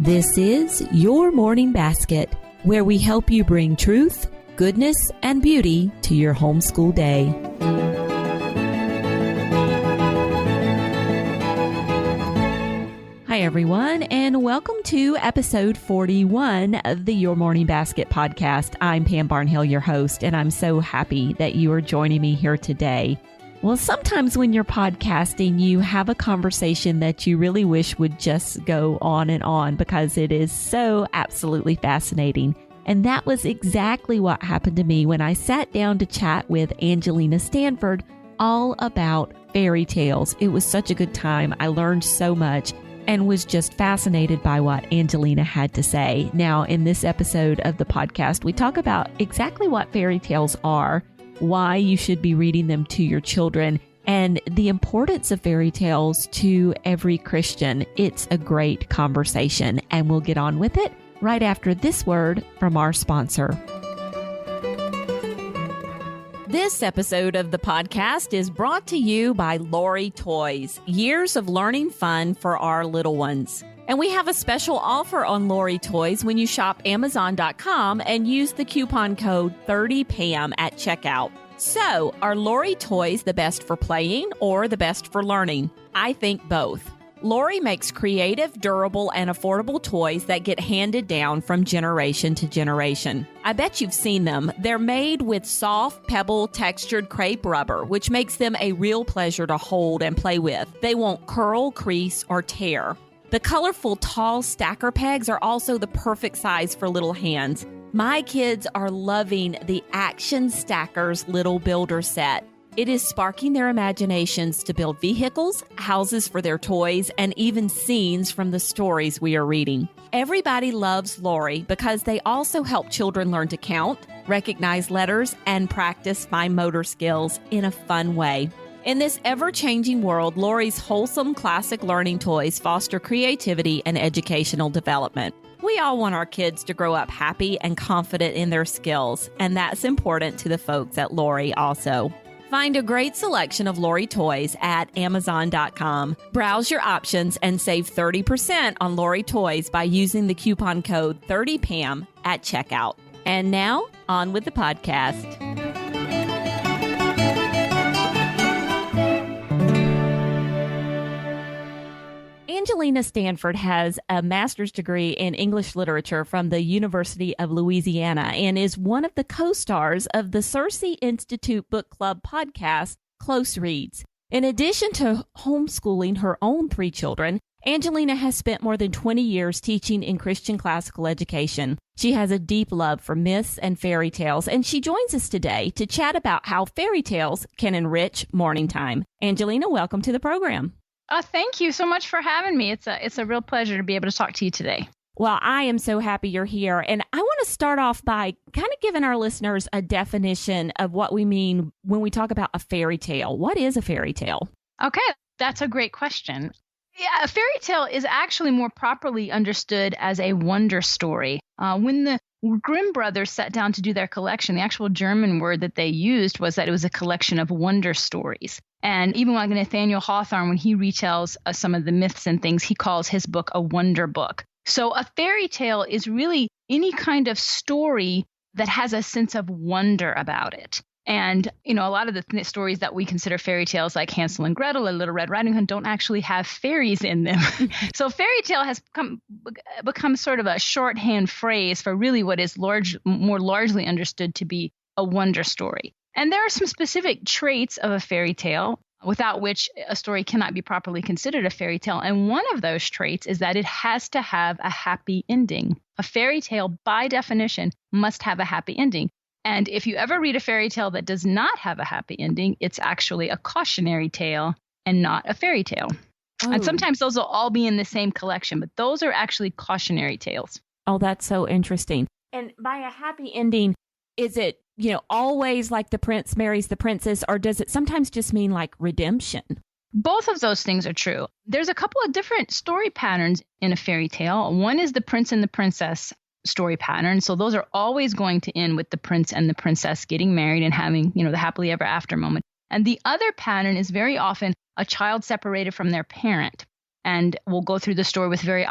This is Your Morning Basket, where we help you bring truth, goodness, and beauty to your homeschool day. Hi, everyone, and welcome to episode 41 of the Your Morning Basket podcast. I'm Pam Barnhill, your host, and I'm so happy that you are joining me here today. Well, sometimes when you're podcasting, you have a conversation that you really wish would just go on and on because it is so absolutely fascinating. And that was exactly what happened to me when I sat down to chat with Angelina Stanford all about fairy tales. It was such a good time. I learned so much and was just fascinated by what Angelina had to say. Now, in this episode of the podcast, we talk about exactly what fairy tales are, why you should be reading them to your children, and the importance of fairy tales to every Christian. It's a great conversation, and we'll get on with it right after this word from our sponsor. This episode of the podcast is brought to you by Lori Toys, years of learning fun for our little ones. And we have a special offer on Lori Toys when you shop Amazon.com and use the coupon code 30PAM at checkout. So, are Lori Toys the best for playing or the best for learning? I think both. Lori makes creative, durable, and affordable toys that get handed down from generation to generation. I bet you've seen them. They're made with soft, pebble, textured crepe rubber, which makes them a real pleasure to hold and play with. They won't curl, crease, or tear. The colorful, tall stacker pegs are also the perfect size for little hands. My kids are loving the Action Stackers Little Builder Set. It is sparking their imaginations to build vehicles, houses for their toys, and even scenes from the stories we are reading. Everybody loves Lori because they also help children learn to count, recognize letters, and practice fine motor skills in a fun way. In this ever-changing world, Lori's wholesome classic learning toys foster creativity and educational development. We all want our kids to grow up happy and confident in their skills, and that's important to the folks at Lori also. Find a great selection of Lori toys at Amazon.com. Browse your options and save 30% on Lori toys by using the coupon code 30PAM at checkout. And now, on with the podcast. Angelina Stanford has a master's degree in English literature from the University of Louisiana and is one of the co-stars of the Cersei Institute Book Club podcast, Close Reads. In addition to homeschooling her own 3 children, Angelina has spent more than 20 years teaching in Christian classical education. She has a deep love for myths and fairy tales, and she joins us today to chat about how fairy tales can enrich morning time. Angelina, welcome to the program. Thank you so much for having me. It's a real pleasure to be able to talk to you today. Well, I am so happy you're here. And I want to start off by kind of giving our listeners a definition of what we mean when we talk about a fairy tale. What is a fairy tale? Okay, that's a great question. Yeah, a fairy tale is actually more properly understood as a wonder story. When the Grimm brothers sat down to do their collection, the actual German word that they used was that it was a collection of wonder stories. And even like Nathaniel Hawthorne, when he retells some of the myths and things, he calls his book a wonder book. So a fairy tale is really any kind of story that has a sense of wonder about it. And, a lot of the stories that we consider fairy tales like Hansel and Gretel or Little Red Riding Hood don't actually have fairies in them. So fairy tale has become sort of a shorthand phrase for really what is more largely understood to be a wonder story. And there are some specific traits of a fairy tale without which a story cannot be properly considered a fairy tale. And one of those traits is that it has to have a happy ending. A fairy tale, by definition, must have a happy ending. And if you ever read a fairy tale that does not have a happy ending, it's actually a cautionary tale and not a fairy tale. Oh. And sometimes those will all be in the same collection, but those are actually cautionary tales. Oh, that's so interesting. And by a happy ending, is it, always like the prince marries the princess, or does it sometimes just mean like redemption? Both of those things are true. There's a couple of different story patterns in a fairy tale. One is the prince and the princess story pattern. So those are always going to end with the prince and the princess getting married and having, the happily ever after moment. And the other pattern is very often a child separated from their parent. And we'll go through the story with very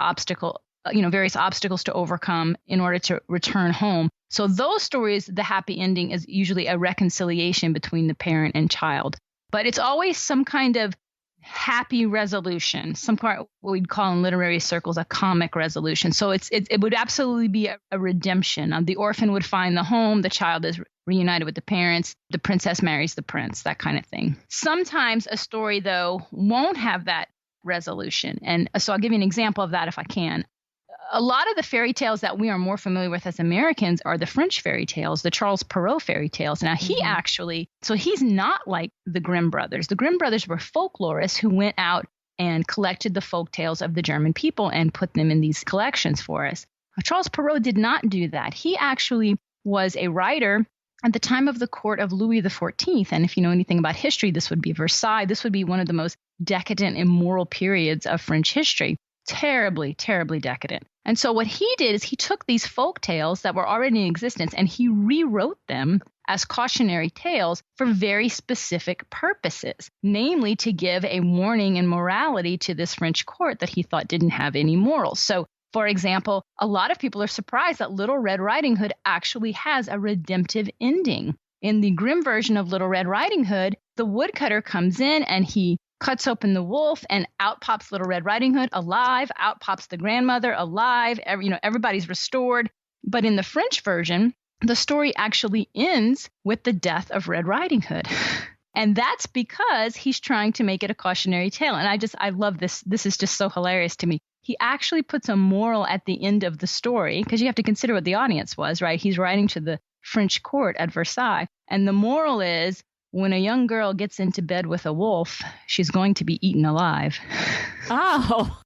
various obstacles to overcome in order to return home. So those stories, the happy ending is usually a reconciliation between the parent and child. But it's always some kind of happy resolution, some kind of what we'd call in literary circles a comic resolution. So it would absolutely be a redemption. The orphan would find the home, the child is reunited with the parents, the princess marries the prince, that kind of thing. Sometimes a story, though, won't have that resolution. And so I'll give you an example of that if I can. A lot of the fairy tales that we are more familiar with as Americans are the French fairy tales, the Charles Perrault fairy tales. Now, he's not like the Grimm brothers. The Grimm brothers were folklorists who went out and collected the folk tales of the German people and put them in these collections for us. Charles Perrault did not do that. He actually was a writer at the time of the court of Louis XIV. And if you know anything about history, this would be Versailles. This would be one of the most decadent, immoral periods of French history. Terribly, terribly decadent. And so what he did is he took these folk tales that were already in existence and he rewrote them as cautionary tales for very specific purposes, namely to give a warning and morality to this French court that he thought didn't have any morals. So, for example, a lot of people are surprised that Little Red Riding Hood actually has a redemptive ending. In the Grimm version of Little Red Riding Hood, the woodcutter comes in and he cuts open the wolf and out pops Little Red Riding Hood alive, out pops the grandmother alive, everybody's restored. But in the French version, the story actually ends with the death of Red Riding Hood. And that's because he's trying to make it a cautionary tale. And I love this. This is just so hilarious to me. He actually puts a moral at the end of the story because you have to consider what the audience was, right? He's writing to the French court at Versailles. And the moral is, when a young girl gets into bed with a wolf, she's going to be eaten alive. Oh.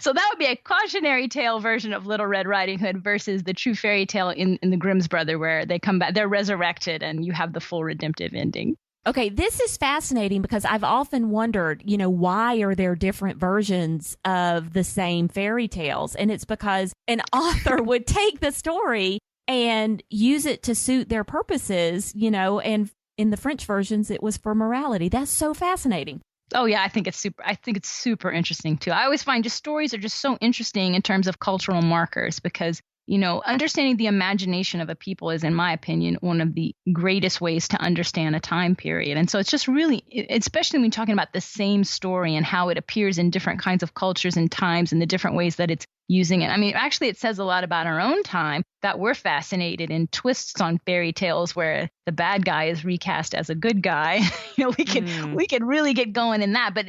So that would be a cautionary tale version of Little Red Riding Hood versus the true fairy tale in the Grimm's Brother, where they come back, they're resurrected, and you have the full redemptive ending. Okay, this is fascinating because I've often wondered, why are there different versions of the same fairy tales? And it's because an author would take the story and use it to suit their purposes, and in the French versions, it was for morality. That's so fascinating. Oh, yeah, I think it's super interesting, too. I always find just stories are just so interesting in terms of cultural markers because, understanding the imagination of a people is, in my opinion, one of the greatest ways to understand a time period. And so it's just really, especially when you're talking about the same story and how it appears in different kinds of cultures and times and the different ways that it's using it. I mean, actually, it says a lot about our own time that we're fascinated in twists on fairy tales where the bad guy is recast as a good guy. We could really get going in that. But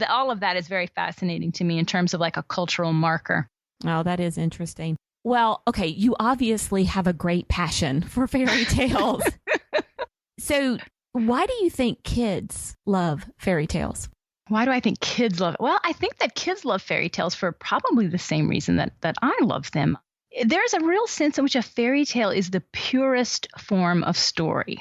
all of that is very fascinating to me in terms of like a cultural marker. Oh, that is interesting. Well, okay, you obviously have a great passion for fairy tales. So why do you think kids love fairy tales? Why do I think kids love it? Well, I think that kids love fairy tales for probably the same reason that I love them. There's a real sense in which a fairy tale is the purest form of story.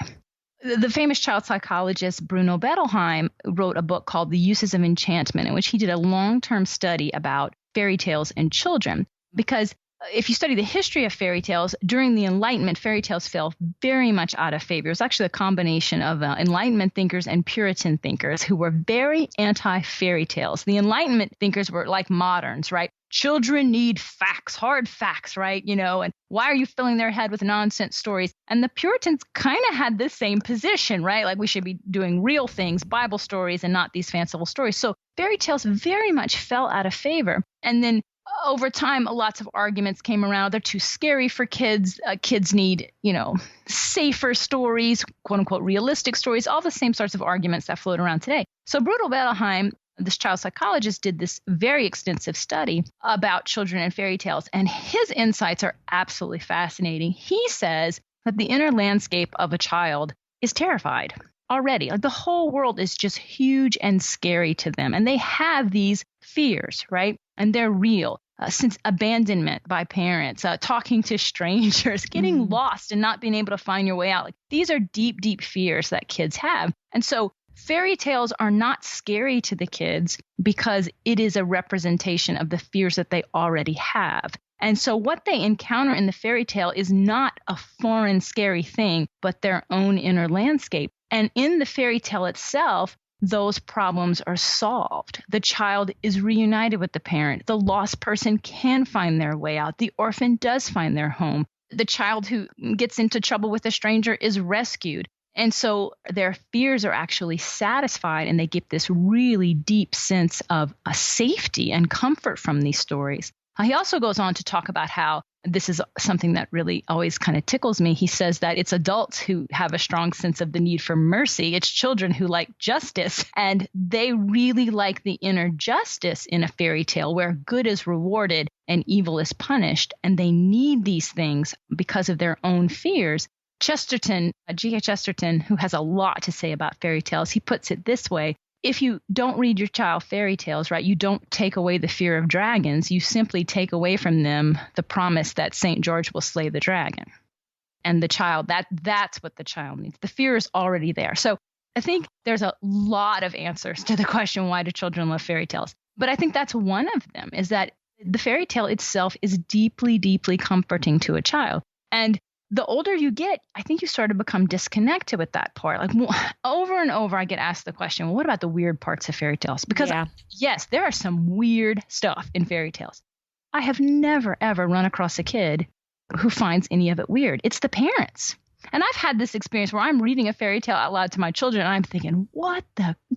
The famous child psychologist Bruno Bettelheim wrote a book called The Uses of Enchantment, in which he did a long-term study about fairy tales and children. Because if you study the history of fairy tales, during the Enlightenment, fairy tales fell very much out of favor. It was actually a combination of Enlightenment thinkers and Puritan thinkers who were very anti-fairy tales. The Enlightenment thinkers were like moderns, right? Children need facts, hard facts, right? And why are you filling their head with nonsense stories? And the Puritans kind of had the same position, right? Like we should be doing real things, Bible stories, and not these fanciful stories. So fairy tales very much fell out of favor. And then over time, lots of arguments came around. They're too scary for kids. Kids need, safer stories, quote unquote, realistic stories, all the same sorts of arguments that float around today. So Bruno Bettelheim, this child psychologist, did this very extensive study about children and fairy tales, and his insights are absolutely fascinating. He says that the inner landscape of a child is terrified already. Like the whole world is just huge and scary to them, and they have these fears, right? And they're real. Since abandonment by parents, talking to strangers, getting lost and not being able to find your way out. Like, these are deep, deep fears that kids have. And so fairy tales are not scary to the kids because it is a representation of the fears that they already have. And so what they encounter in the fairy tale is not a foreign, scary thing, but their own inner landscape. And in the fairy tale itself, those problems are solved. The child is reunited with the parent. The lost person can find their way out. The orphan does find their home. The child who gets into trouble with a stranger is rescued. And so their fears are actually satisfied, and they get this really deep sense of a safety and comfort from these stories. He also goes on to talk about how this is something that really always kind of tickles me. He says that it's adults who have a strong sense of the need for mercy. It's children who like justice, and they really like the inner justice in a fairy tale where good is rewarded and evil is punished. And they need these things because of their own fears. Chesterton, G.K. Chesterton, who has a lot to say about fairy tales, he puts it this way. If you don't read your child fairy tales, right, you don't take away the fear of dragons. You simply take away from them the promise that St. George will slay the dragon. And the child, that's what the child needs. The fear is already there. So I think there's a lot of answers to the question, why do children love fairy tales? But I think that's one of them, is that the fairy tale itself is deeply, deeply comforting to a child. And the older you get, I think you start to become disconnected with that part. Like over and over, I get asked the question, well, what about the weird parts of fairy tales? Because yes, there are some weird stuff in fairy tales. I have never, ever run across a kid who finds any of it weird. It's the parents. And I've had this experience where I'm reading a fairy tale out loud to my children, and I'm thinking,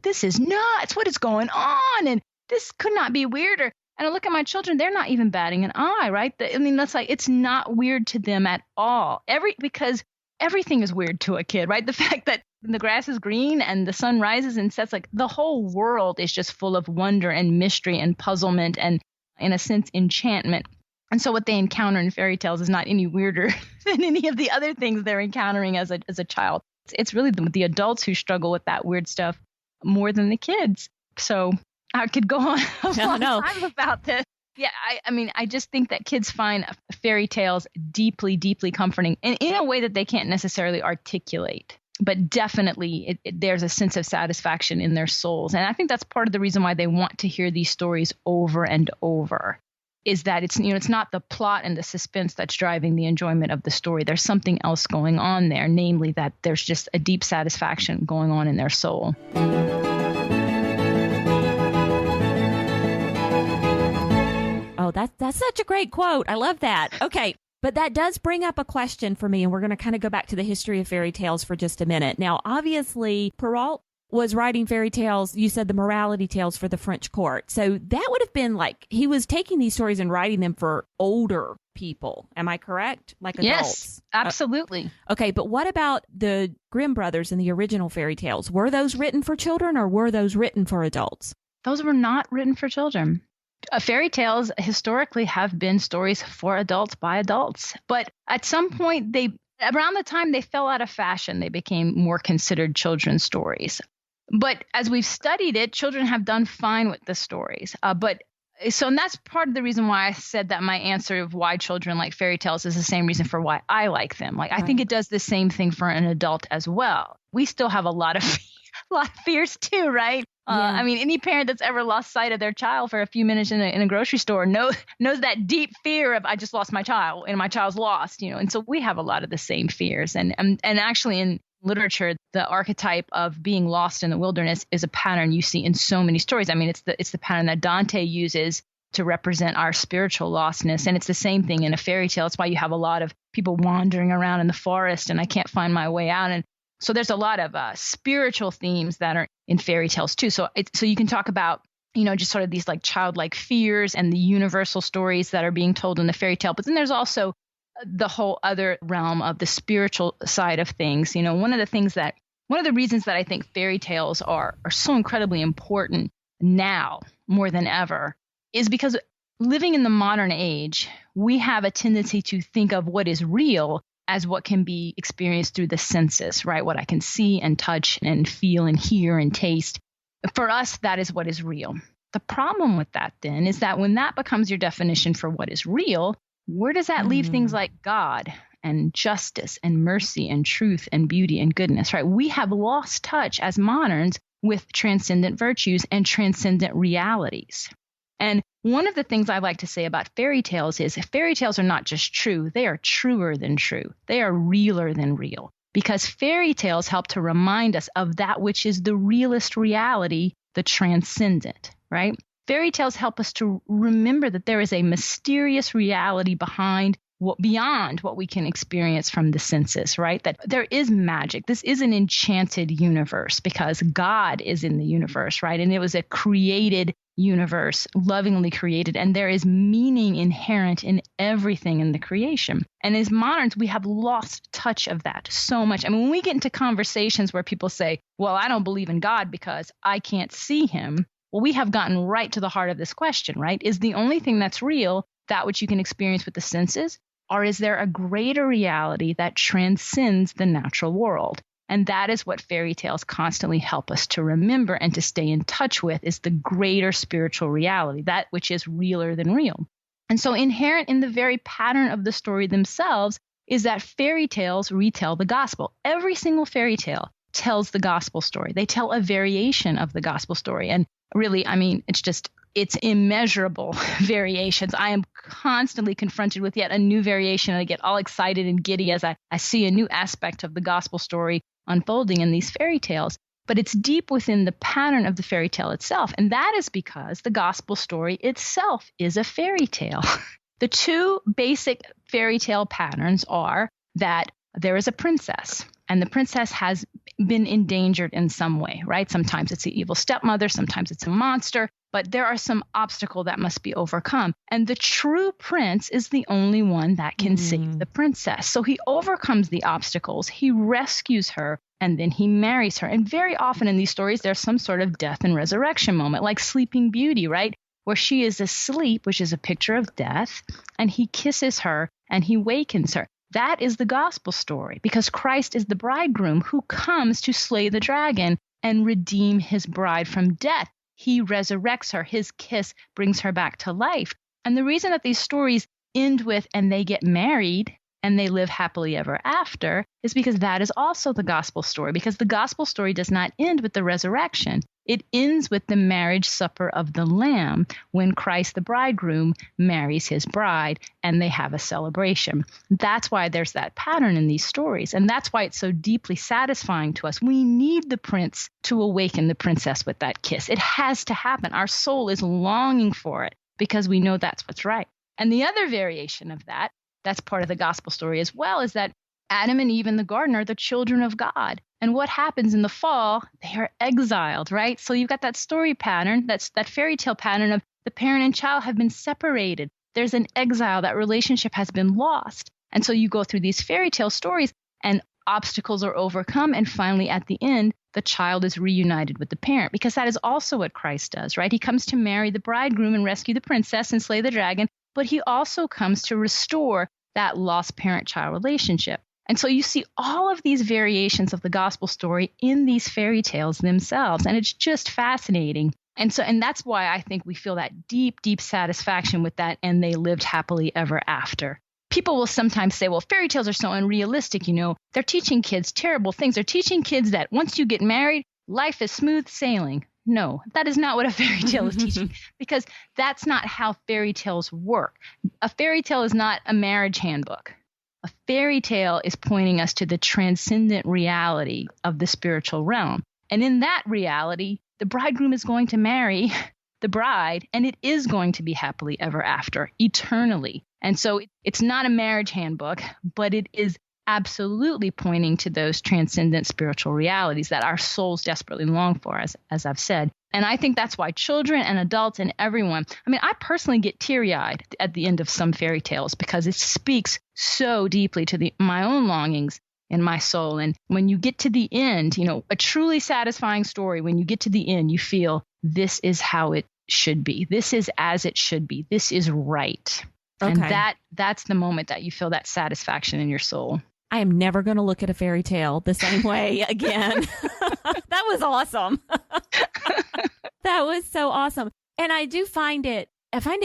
this is nuts. What is going on? And this could not be weirder. And I look at my children, they're not even batting an eye, right? That's like, it's not weird to them at all. Because everything is weird to a kid, right? The fact that the grass is green and the sun rises and sets, like the whole world is just full of wonder and mystery and puzzlement and, in a sense, enchantment. And so what they encounter in fairy tales is not any weirder than any of the other things they're encountering as a child. It's really the adults who struggle with that weird stuff more than the kids. So I could go on a long time about this. Yeah, I just think that kids find fairy tales deeply, deeply comforting, and in a way that they can't necessarily articulate. But definitely there's a sense of satisfaction in their souls. And I think that's part of the reason why they want to hear these stories over and over, is that it's not the plot and the suspense that's driving the enjoyment of the story. There's something else going on there, namely that there's just a deep satisfaction going on in their soul. Oh, that's such a great quote. I love that. Okay, but that does bring up a question for me, and we're going to kind of go back to the history of fairy tales for just a minute. Now, obviously, Perrault was writing fairy tales, you said the morality tales for the French court. So that would have been like, he was taking these stories and writing them for older people. Am I correct? Like adults? Yes, absolutely. Okay, but what about the Grimm brothers and the original fairy tales? Were those written for children, or were those written for adults? Those were not written for children. Fairy tales historically have been stories for adults by adults. But at some point, around the time they fell out of fashion, they became more considered children's stories. But as we've studied it, children have done fine with the stories. And that's part of the reason why I said that my answer of why children like fairy tales is the same reason for why I like them. Like, I think it does the same thing for an adult as well. We still have a lot of fears too, right? Yeah. Any parent that's ever lost sight of their child for a few minutes in a grocery store knows that deep fear of, I just lost my child and my child's lost, And so we have a lot of the same fears. And actually in literature, the archetype of being lost in the wilderness is a pattern you see in so many stories. It's the pattern that Dante uses to represent our spiritual lostness. And it's the same thing in a fairy tale. It's why you have a lot of people wandering around in the forest and I can't find my way out. And so there's a lot of spiritual themes that are in fairy tales too. So you can talk about, just sort of these like childlike fears and the universal stories that are being told in the fairy tale. But then there's also the whole other realm of the spiritual side of things. One of the reasons that I think fairy tales are so incredibly important now more than ever is because living in the modern age, we have a tendency to think of what is real as what can be experienced through the senses, right? What I can see and touch and feel and hear and taste. For us, that is what is real. The problem with that then is that when that becomes your definition for what is real, where does that leave things like God and justice and mercy and truth and beauty and goodness, right? We have lost touch as moderns with transcendent virtues and transcendent realities. And one of the things I like to say about fairy tales is fairy tales are not just true. They are truer than true. They are realer than real. because fairy tales help to remind us of that which is the realist reality, the transcendent, right? Fairy tales help us to remember that there is a mysterious reality beyond what we can experience from the senses, right? That there is magic. This is an enchanted universe because God is in the universe, right? And it was a created universe, lovingly created, and there is meaning inherent in everything in the creation. And as moderns, we have lost touch of that so much. I mean, when we get into conversations where people say, well, I don't believe in God because I can't see him. Well, we have gotten right to the heart of this question, right? Is the only thing that's real that which you can experience with the senses? Or is there a greater reality that transcends the natural world? And that is what fairy tales constantly help us to remember and to stay in touch with, is the greater spiritual reality, that which is realer than real. And so inherent in the very pattern of the story themselves is that fairy tales retell the gospel. Every single fairy tale tells the gospel story. They tell a variation of the gospel story. And really, I mean, it's immeasurable variations. I am constantly confronted with yet a new variation, and I get all excited and giddy as I see a new aspect of the gospel story unfolding in these fairy tales. But it's deep within the pattern of the fairy tale itself, and that is because the gospel story itself is a fairy tale. The two basic fairy tale patterns are that there is a princess, and the princess has been endangered in some way, right? Sometimes it's the evil stepmother, sometimes it's a monster, but there are some obstacle that must be overcome. And the true prince is the only one that can save the princess. So he overcomes the obstacles, he rescues her, and then he marries her. And very often in these stories, there's some sort of death and resurrection moment, like Sleeping Beauty, right? Where she is asleep, which is a picture of death, and he kisses her and he wakens her. That is the gospel story, because Christ is the bridegroom who comes to slay the dragon and redeem his bride from death. He resurrects her. His kiss brings her back to life. And the reason that these stories end with, and they get married and they live happily ever after, is because that is also the gospel story, because the gospel story does not end with the resurrection. It ends with the marriage supper of the Lamb, when Christ the bridegroom marries his bride and they have a celebration. That's why there's that pattern in these stories. And that's why it's so deeply satisfying to us. We need the prince to awaken the princess with that kiss. It has to happen. Our soul is longing for it because we know that's what's right. And the other variation of that, that's part of the gospel story as well, is that Adam and Eve in the garden are the children of God. And what happens in the fall? They are exiled, right? So you've got that story pattern, that fairy tale pattern of the parent and child have been separated. There's an exile. That relationship has been lost. And so you go through these fairy tale stories and obstacles are overcome. And finally, at the end, the child is reunited with the parent, because that is also what Christ does, right? He comes to marry the bridegroom and rescue the princess and slay the dragon, but he also comes to restore that lost parent-child relationship. And so you see all of these variations of the gospel story in these fairy tales themselves. And it's just fascinating. And that's why I think we feel that deep, deep satisfaction with that. And they lived happily ever after. People will sometimes say, well, fairy tales are so unrealistic. You know, they're teaching kids terrible things. They're teaching kids that once you get married, life is smooth sailing. No, that is not what a fairy tale is teaching, because that's not how fairy tales work. A fairy tale is not a marriage handbook. A fairy tale is pointing us to the transcendent reality of the spiritual realm. And in that reality, the bridegroom is going to marry the bride, and it is going to be happily ever after, eternally. And so it's not a marriage handbook, but it is absolutely pointing to those transcendent spiritual realities that our souls desperately long for, as I've said. And I think that's why children and adults and everyone, I mean, I personally get teary-eyed at the end of some fairy tales, because it speaks so deeply to my own longings in my soul. And when you get to the end, you know, a truly satisfying story, when you get to the end, you feel this is how it should be. This is as it should be. This is right. Okay. And that's the moment that you feel that satisfaction in your soul. I am never going to look at a fairy tale the same way again. That was awesome. That was so awesome. And I find it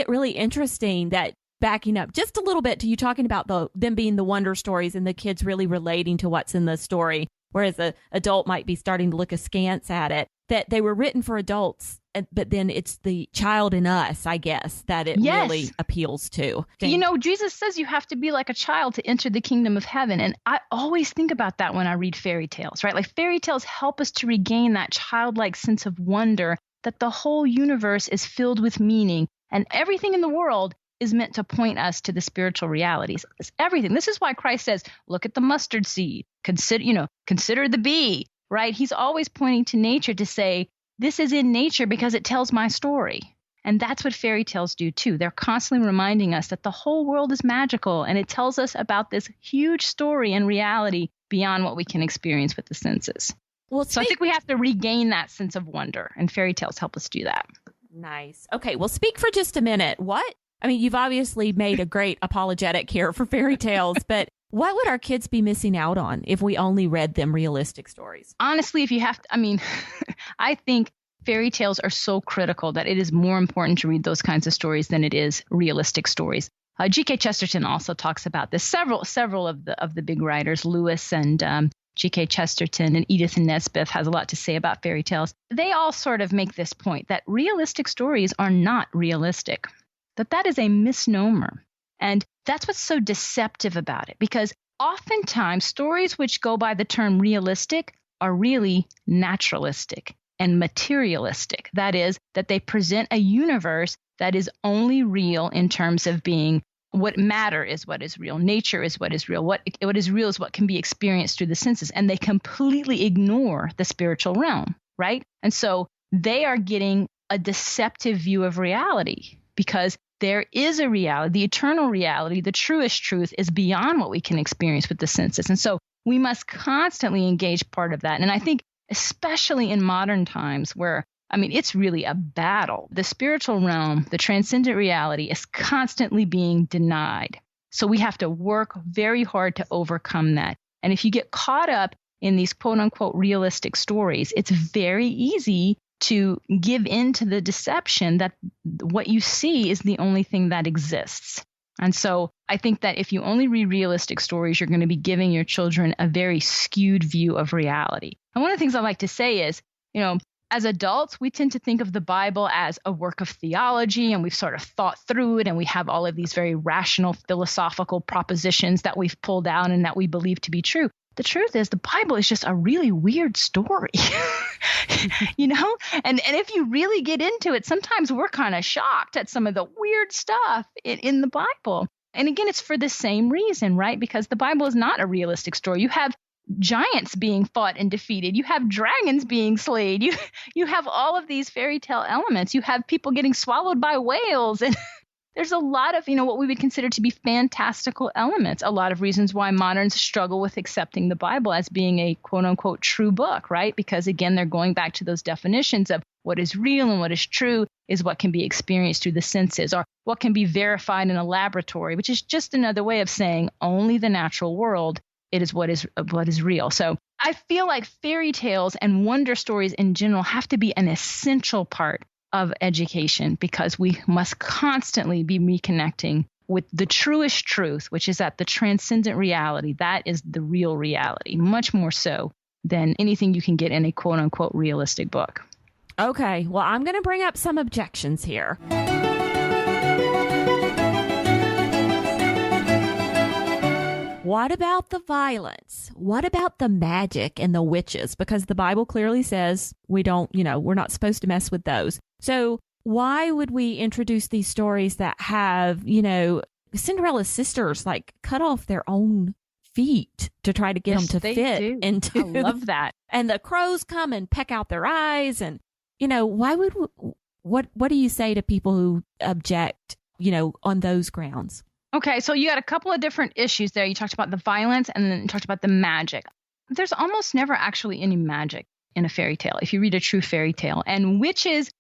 really interesting that, backing up just a little bit to you talking about them being the wonder stories and the kids really relating to what's in the story, whereas the adult might be starting to look askance at it, that they were written for adults but then it's the child in us, I guess, that it really appeals to. Jesus says you have to be like a child to enter the kingdom of heaven. And I always think about that when I read fairy tales, right? Like fairy tales help us to regain that childlike sense of wonder that the whole universe is filled with meaning and everything in the world is meant to point us to the spiritual realities. It's everything. This is why Christ says, look at the mustard seed, consider the bee, right? He's always pointing to nature to say, this is in nature because it tells my story. And that's what fairy tales do too. They're constantly reminding us that the whole world is magical and it tells us about this huge story and reality beyond what we can experience with the senses. Well, so I think we have to regain that sense of wonder, and fairy tales help us do that. Nice. Okay, well, speak for just a minute. You've obviously made a great apologetic here for fairy tales, but what would our kids be missing out on if we only read them realistic stories? Honestly, if you have to, I think fairy tales are so critical that it is more important to read those kinds of stories than it is realistic stories. G.K. Chesterton also talks about this. Several of the big writers, Lewis and G.K. Chesterton and Edith Nesbith has a lot to say about fairy tales. They all sort of make this point that realistic stories are not realistic, that is a misnomer. And that's what's so deceptive about it, because oftentimes stories which go by the term realistic are really naturalistic and materialistic. That is, that they present a universe that is only real in terms of being what matter is what is real. Nature is what is real. What is real is what can be experienced through the senses. And they completely ignore the spiritual realm, right? And so they are getting a deceptive view of reality because there is a reality, the eternal reality, the truest truth is beyond what we can experience with the senses. And so we must constantly engage part of that. And I think especially in modern times where it's really a battle. The spiritual realm, the transcendent reality is constantly being denied. So we have to work very hard to overcome that. And if you get caught up in these quote unquote realistic stories, it's very easy to give in to the deception that what you see is the only thing that exists. And so I think that if you only read realistic stories, you're going to be giving your children a very skewed view of reality. And one of the things I like to say is, as adults, we tend to think of the Bible as a work of theology, and we've sort of thought through it, and we have all of these very rational philosophical propositions that we've pulled out and that we believe to be true. The truth is the Bible is just a really weird story, and if you really get into it, sometimes we're kind of shocked at some of the weird stuff in the Bible. And again, it's for the same reason, right? Because the Bible is not a realistic story. You have giants being fought and defeated. You have dragons being slayed. You have all of these fairy tale elements. You have people getting swallowed by whales. And there's a lot of, what we would consider to be fantastical elements. A lot of reasons why moderns struggle with accepting the Bible as being a quote unquote true book, right? Because again, they're going back to those definitions of what is real and what is true is what can be experienced through the senses, or what can be verified in a laboratory, which is just another way of saying only the natural world. It is what is real. So I feel like fairy tales and wonder stories in general have to be an essential part of education, because we must constantly be reconnecting with the truest truth, which is that the transcendent reality, that is the real reality, much more so than anything you can get in a quote unquote realistic book. Okay, well, I'm going to bring up some objections here. What about the violence? What about the magic and the witches? Because the Bible clearly says we're not supposed to mess with those. So why would we introduce these stories that have, Cinderella's sisters like cut off their own feet to try to get them to fit into. I love that. And the crows come and peck out their eyes. And, why would, what do you say to people who object, on those grounds? Okay, so you got a couple of different issues there. You talked about the violence and then you talked about the magic. There's almost never actually any magic in a fairy tale if you read a true fairy tale. And witches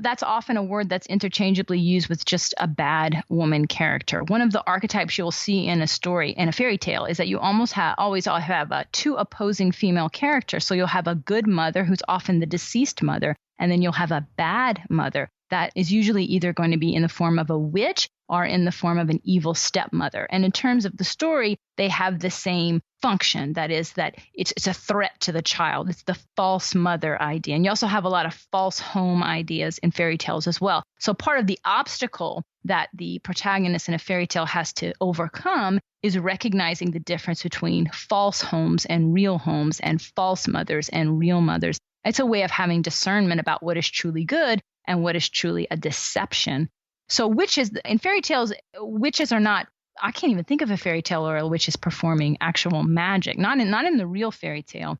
that's often a word that's interchangeably used with just a bad woman character. One of the archetypes you'll see in a story, in a fairy tale, is that you always have two opposing female characters. So you'll have a good mother who's often the deceased mother, And then you'll have a bad mother that is usually either going to be in the form of a witch or in the form of an evil stepmother. And in terms of the story, they have the same function. That is that it's a threat to the child. It's the false mother idea. And you also have a lot of false home ideas in fairy tales as well. So part of the obstacle that the protagonist in a fairy tale has to overcome is recognizing the difference between false homes and false mothers and real mothers. It's a way of having discernment about what is truly good and what is truly a deception. So witches, in fairy tales, witches are not, I can't even think of a fairy tale where a witch is performing actual magic, not in the real fairy tale,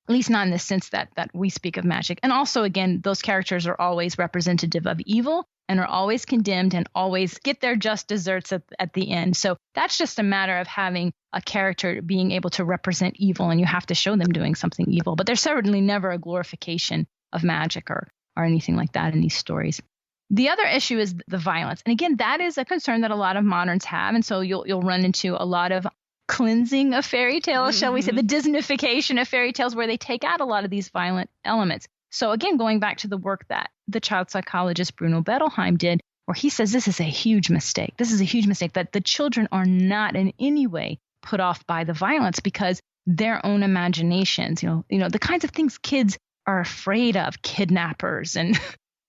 at least not in the sense that we speak of magic. And also, again, those characters are always representative of evil and are always condemned and always get their just desserts at the end. So that's just a matter of having a character being able to represent evil, and you have to show them doing something evil. But there's certainly never a glorification of magic or anything like that in these stories. The other issue is the violence. And again, that is a concern that a lot of moderns have. And so you'll run into a lot of cleansing of fairy tales, shall we say, the Disneyfication of fairy tales, where they take out a lot of these violent elements. So again, going back to the work that the child psychologist Bruno Bettelheim did, where he says this is a huge mistake. This is a huge mistake, that the children are not in any way put off by the violence because their own imaginations, the kinds of things kids are afraid of, kidnappers. And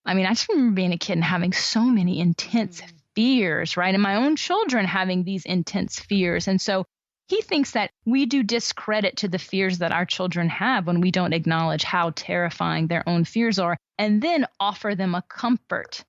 I mean, I just remember being a kid and having so many intense fears, right? And my own children having these intense fears. And so he thinks that we do discredit to the fears that our children have when we don't acknowledge how terrifying their own fears are and then offer them a comfort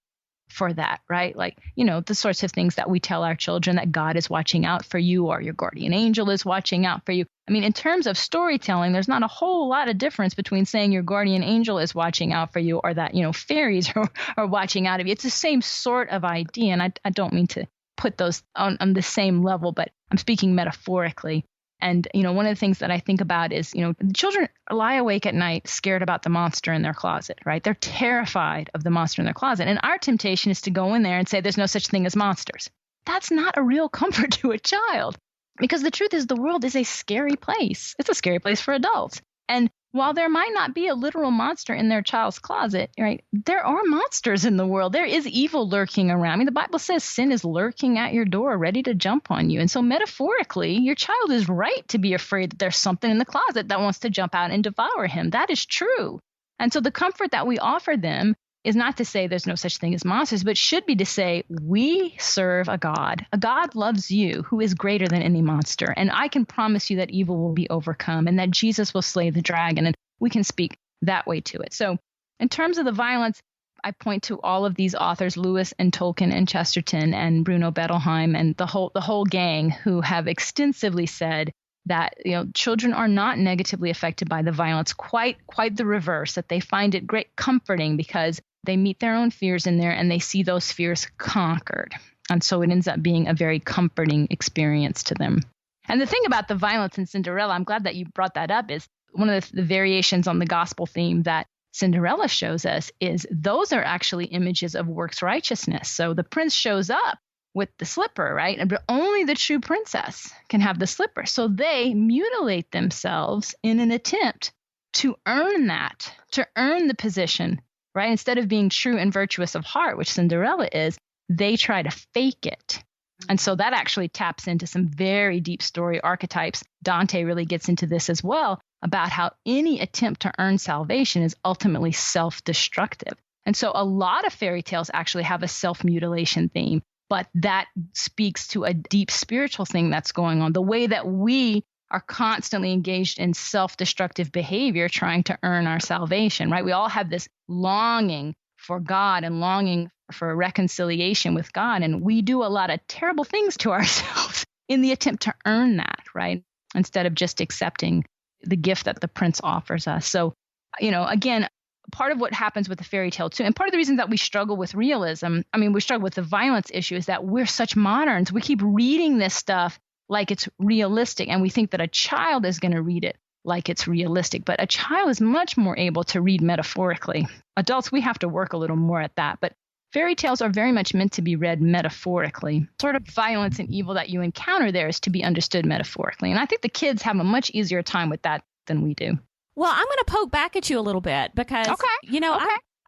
for that, right? Like, the sorts of things that we tell our children, that God is watching out for you or your guardian angel is watching out for you. I mean, in terms of storytelling, there's not a whole lot of difference between saying your guardian angel is watching out for you or that, fairies are watching out of you. It's the same sort of idea. And I don't mean to put those on the same level, but I'm speaking metaphorically. And, one of the things that I think about is, children lie awake at night scared about the monster in their closet, right? They're terrified of the monster in their closet. And our temptation is to go in there and say, there's no such thing as monsters. That's not a real comfort to a child, because the truth is the world is a scary place. It's a scary place for adults. And while there might not be a literal monster in their child's closet, right, there are monsters in the world. There is evil lurking around. I mean, the Bible says sin is lurking at your door, ready to jump on you. And so metaphorically, your child is right to be afraid that there's something in the closet that wants to jump out and devour him. That is true. And so the comfort that we offer them is not to say there's no such thing as monsters, but should be to say we serve a God. A God loves you who is greater than any monster. And I can promise you that evil will be overcome and that Jesus will slay the dragon. And we can speak that way to it. So in terms of the violence, I point to all of these authors, Lewis and Tolkien and Chesterton and Bruno Bettelheim and the whole gang, who have extensively said that children are not negatively affected by the violence, quite the reverse, that they find it great comforting because they meet their own fears in there and they see those fears conquered. And so it ends up being a very comforting experience to them. And the thing about the violence in Cinderella, I'm glad that you brought that up, is one of the variations on the gospel theme that Cinderella shows us is those are actually images of works righteousness. So the prince shows up with the slipper, right? But only the true princess can have the slipper. So they mutilate themselves in an attempt to earn that, to earn the position, right? Instead of being true and virtuous of heart, which Cinderella is, they try to fake it. And so that actually taps into some very deep story archetypes. Dante really gets into this as well, about how any attempt to earn salvation is ultimately self-destructive. And so a lot of fairy tales actually have a self-mutilation theme, but that speaks to a deep spiritual thing that's going on. The way that we are constantly engaged in self-destructive behavior, trying to earn our salvation, right? We all have this longing for God and longing for reconciliation with God. And we do a lot of terrible things to ourselves in the attempt to earn that, right? Instead of just accepting the gift that the prince offers us. So, again, part of what happens with the fairy tale too, and part of the reason that we struggle with realism, we struggle with the violence issue, is that we're such moderns. We keep reading this stuff like it's realistic, and we think that a child is going to read it like it's realistic. But a child is much more able to read metaphorically. Adults, we have to work a little more at that. But fairy tales are very much meant to be read metaphorically. Sort of violence and evil that you encounter there is to be understood metaphorically. And I think the kids have a much easier time with that than we do. Well, I'm going to poke back at you a little bit because, Okay.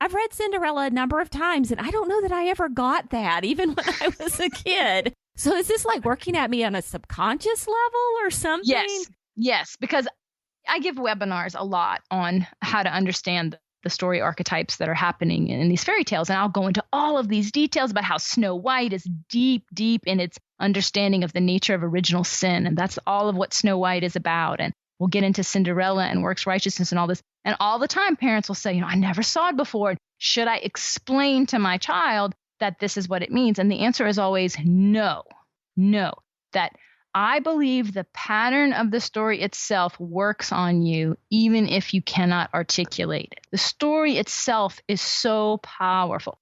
I've read Cinderella a number of times, and I don't know that I ever got that, even when I was a kid. So is this like working at me on a subconscious level or something? Yes, because I give webinars a lot on how to understand the story archetypes that are happening in these fairy tales. And I'll go into all of these details about how Snow White is deep, deep in its understanding of the nature of original sin. And that's all of what Snow White is about. And we'll get into Cinderella and works righteousness and all this. And all the time, parents will say, I never saw it before. Should I explain to my child that this is what it means? And the answer is always no, that I believe the pattern of the story itself works on you, even if you cannot articulate it. The story itself is so powerful.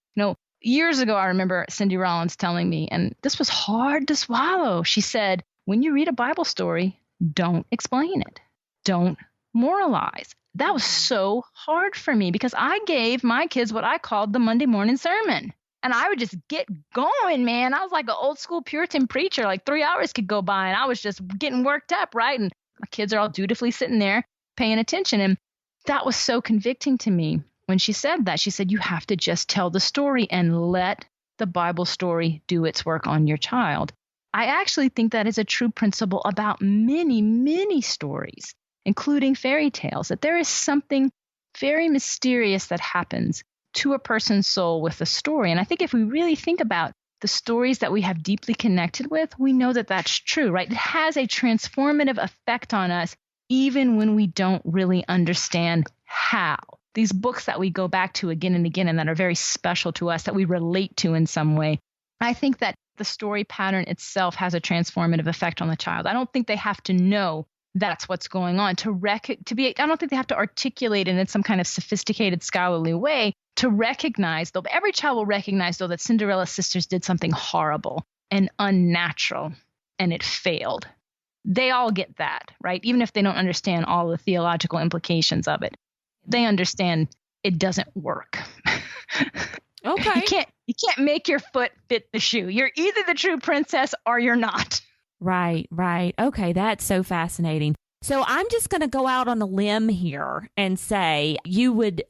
Years ago, I remember Cindy Rollins telling me, and this was hard to swallow. She said, when you read a Bible story, don't explain it. Don't moralize. That was so hard for me because I gave my kids what I called the Monday morning sermon. And I would just get going, man. I was like an old school Puritan preacher. Like 3 hours could go by and I was just getting worked up, right? And my kids are all dutifully sitting there paying attention. And that was so convicting to me when she said that. She said, you have to just tell the story and let the Bible story do its work on your child. I actually think that is a true principle about many, many stories, including fairy tales, that there is something very mysterious that happens to a person's soul with a story. And I think if we really think about the stories that we have deeply connected with, we know that that's true, right? It has a transformative effect on us, even when we don't really understand how. These books that we go back to again and again and that are very special to us, that we relate to in some way, I think that the story pattern itself has a transformative effect on the child. I don't think they have to know that's what's going on I don't think they have to articulate it in some kind of sophisticated scholarly way to recognize, though every child will recognize, though, that Cinderella's sisters did something horrible and unnatural and it failed. They all get that, right? Even if they don't understand all the theological implications of it, they understand it doesn't work. Okay. You can't make your foot fit the shoe. You're either the true princess or you're not. Right. Okay, that's so fascinating. So I'm just going to go out on a limb here and say you would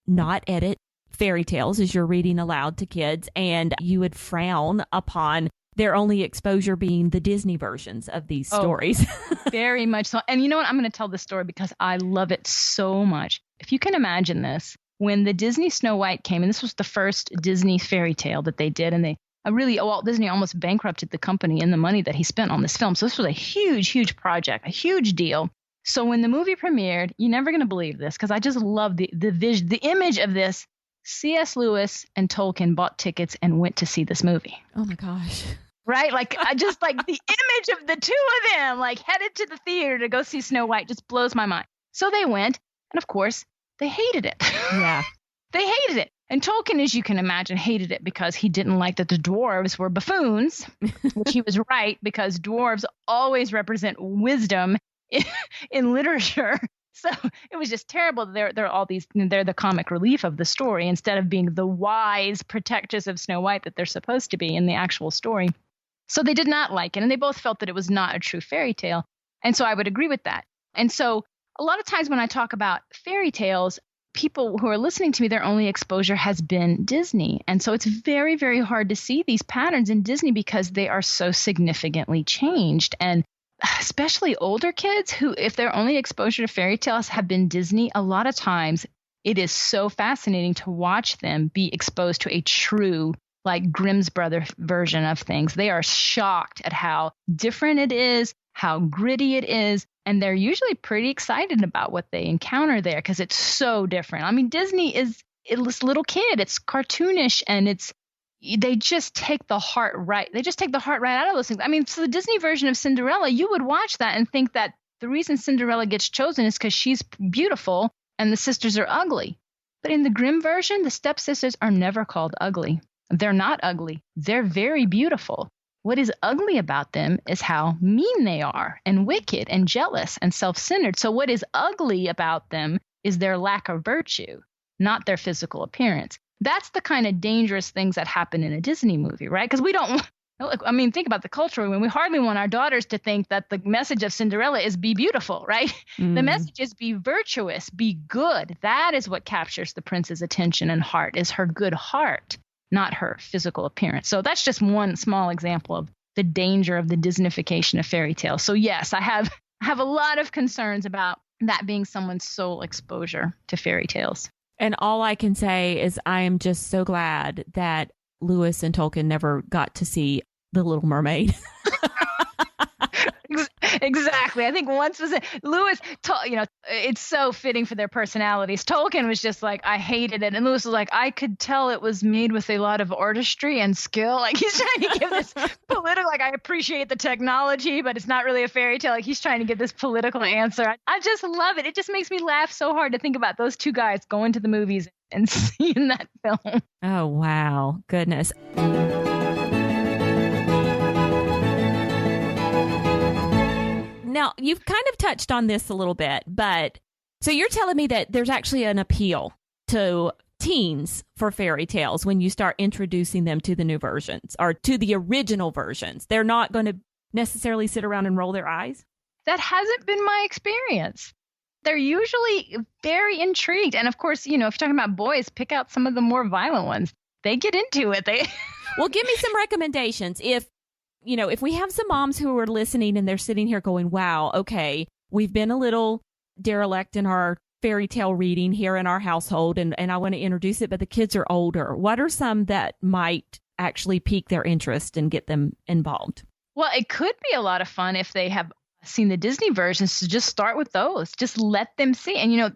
not edit fairy tales as you're reading aloud to kids, and you would frown upon their only exposure being the Disney versions of these stories. Very much so. And you know what? I'm going to tell this story because I love it so much. If you can imagine this, when the Disney Snow White came, and this was the first Disney fairy tale that they did, and Walt Disney almost bankrupted the company in the money that he spent on this film. So this was a huge, huge project, a huge deal. So when the movie premiered, you're never going to believe this because I just love the image of this. C.S. Lewis and Tolkien bought tickets and went to see this movie. Oh my gosh. Right? I just the image of the two of them headed to the theater to go see Snow White just blows my mind. So they went, and of course, they hated it. Yeah. They hated it. And Tolkien, as you can imagine, hated it because he didn't like that the dwarves were buffoons, which he was right, because dwarves always represent wisdom in literature. So it was just terrible. They're all these, they're the comic relief of the story instead of being the wise protectors of Snow White that they're supposed to be in the actual story. So they did not like it. And they both felt that it was not a true fairy tale. And so I would agree with that. And so a lot of times when I talk about fairy tales, people who are listening to me, their only exposure has been Disney. And so it's very, very hard to see these patterns in Disney because they are so significantly changed. And especially older kids who, if their only exposure to fairy tales have been Disney, a lot of times it is so fascinating to watch them be exposed to a true, Grimm's brother version of things. They are shocked at how different it is, how gritty it is. And they're usually pretty excited about what they encounter there because it's so different. I mean, Disney is this little kid. It's cartoonish and they just take the heart right. They just take the heart right out of those things. I mean, so the Disney version of Cinderella, you would watch that and think that the reason Cinderella gets chosen is because she's beautiful and the sisters are ugly. But in the Grimm version, the stepsisters are never called ugly. They're not ugly. They're very beautiful. What is ugly about them is how mean they are and wicked and jealous and self-centered. So what is ugly about them is their lack of virtue, not their physical appearance. That's the kind of dangerous things that happen in a Disney movie, right? Because we don't Look, I mean, think about the culture. When we hardly want our daughters to think that the message of Cinderella is be beautiful, right? The message is be virtuous, be good. That is what captures the prince's attention and heart, is her good heart, not her physical appearance. So that's just one small example of the danger of the Disneyfication of fairy tales. So yes, I have a lot of concerns about that being someone's sole exposure to fairy tales. And all I can say is I am just so glad that Lewis and Tolkien never got to see The Little Mermaid. Exactly. I think once was Lewis, it's so fitting for their personalities. Tolkien was just like, I hated it. And Lewis was like, I could tell it was made with a lot of artistry and skill. Like he's trying to give this political, like I appreciate the technology, but it's not really a fairy tale. Like he's trying to give this political answer. I just love it. It just makes me laugh so hard to think about those two guys going to the movies and seeing that film. Oh, wow. Goodness. Now, you've kind of touched on this a little bit, but so you're telling me that there's actually an appeal to teens for fairy tales when you start introducing them to the new versions or to the original versions. They're not going to necessarily sit around and roll their eyes? That hasn't been my experience. They're usually very intrigued. And of course, if you're talking about boys, pick out some of the more violent ones. They get into it. Well, give me some recommendations. If we have some moms who are listening and they're sitting here going, wow, okay, we've been a little derelict in our fairy tale reading here in our household, and I want to introduce it, but the kids are older. What are some that might actually pique their interest and get them involved? Well, it could be a lot of fun if they have seen the Disney versions to just start with those. Just let them see. And,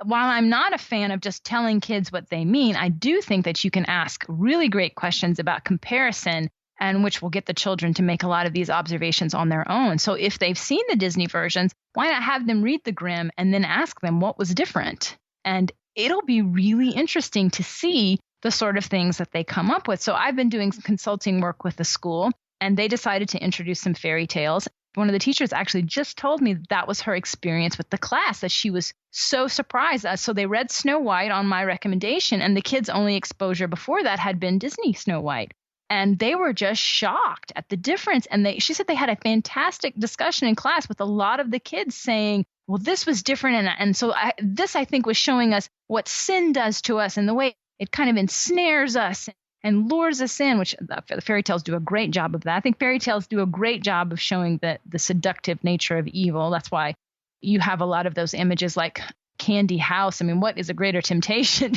while I'm not a fan of just telling kids what they mean, I do think that you can ask really great questions about comparison, and which will get the children to make a lot of these observations on their own. So if they've seen the Disney versions, why not have them read the Grimm and then ask them what was different? And it'll be really interesting to see the sort of things that they come up with. So I've been doing some consulting work with the school, and they decided to introduce some fairy tales. One of the teachers actually just told me that was her experience with the class, that she was so surprised. So they read Snow White on my recommendation, and the kids' only exposure before that had been Disney Snow White. And they were just shocked at the difference. And she said they had a fantastic discussion in class with a lot of the kids saying, well, this was different. And so this, I think, was showing us what sin does to us and the way it kind of ensnares us and lures us in, which the fairy tales do a great job of that. I think fairy tales do a great job of showing the seductive nature of evil. That's why you have a lot of those images like Candy House. I mean, what is a greater temptation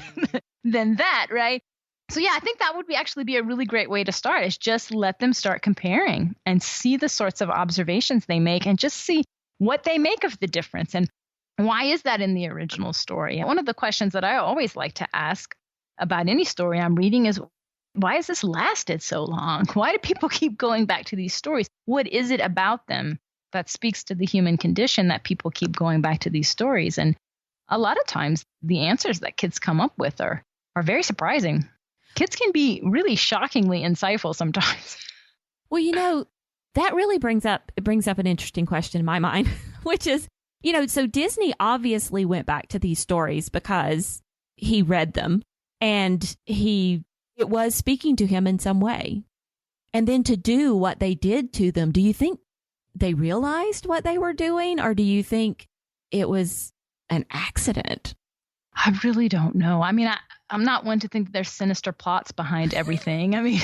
than that, right? So yeah, I think that would actually be a really great way to start, is just let them start comparing and see the sorts of observations they make and just see what they make of the difference. And why is that in the original story? And one of the questions that I always like to ask about any story I'm reading is, why has this lasted so long? Why do people keep going back to these stories? What is it about them that speaks to the human condition that people keep going back to these stories? And a lot of times the answers that kids come up with are very surprising. Kids can be really shockingly insightful sometimes. Well, that really brings up an interesting question in my mind, which is, so Disney obviously went back to these stories because he read them and it was speaking to him in some way. And then to do what they did to them, do you think they realized what they were doing, or do you think it was an accident? I really don't know. I mean, I'm not one to think that there's sinister plots behind everything. I mean,